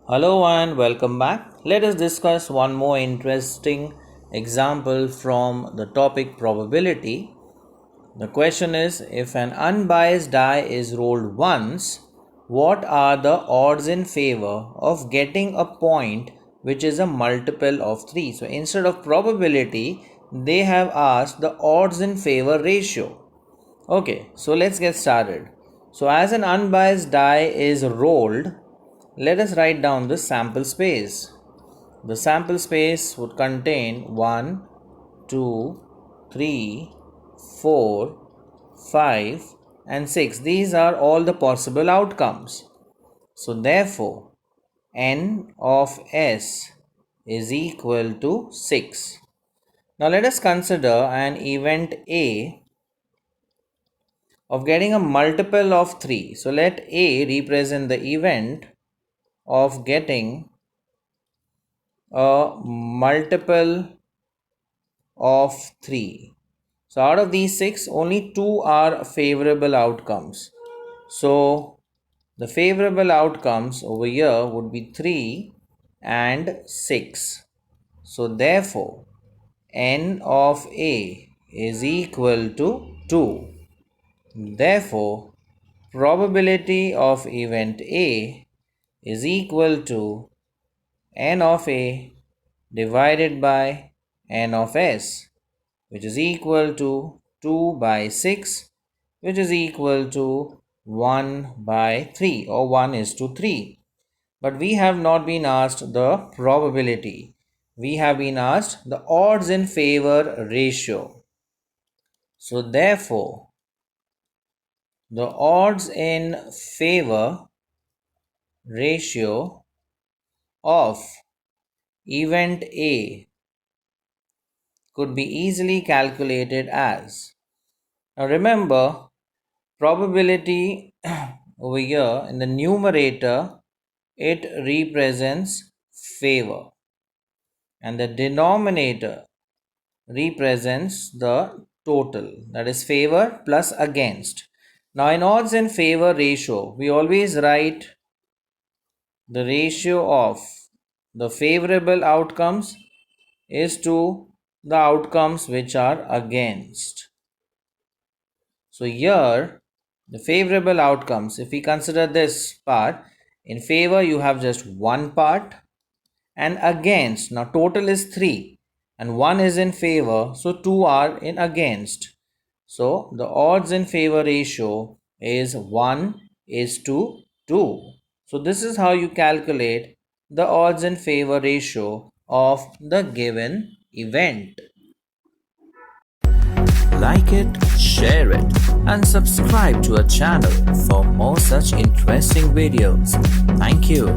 Hello and welcome back. Let us discuss one more interesting example from the topic probability. The question is, if an unbiased die is rolled once, what are the odds in favor of getting a point which is a multiple of 3? So instead of probability, they have asked the odds in favor ratio. Okay, so let's get started. So as an unbiased die is rolled, let us write down the sample space. The sample space would contain 1, 2, 3, 4, 5 and 6. These are all the possible outcomes. So therefore, n of s is equal to 6. Now let us consider an event A of getting a multiple of 3. So let A represent the event of getting a multiple of 3. So out of these 6, only 2 are favorable outcomes. So the favorable outcomes over here would be 3 and 6. So therefore, n of A is equal to 2. Therefore, probability of event A is equal to n of A divided by n of s, which is equal to 2 by 6, which is equal to 1 by 3, or 1:3. But we have not been asked the probability. We have been asked the odds in favor ratio. So therefore, the odds in favor ratio of event A could be easily calculated as. Now remember, probability over here in the numerator, it represents favor, and the denominator represents the total, that is favor plus against. Now in odds and favor ratio, we always write the ratio of the favorable outcomes is to the outcomes which are against. So here the favorable outcomes, if we consider this part, in favor you have just one part, and against, now total is 3 and 1 is in favor, so 2 are in against. So the odds in favor ratio is 1:2. So this is how you calculate the odds in favor ratio of the given event. Like it, share it, and subscribe to our channel for more such interesting videos. Thank you.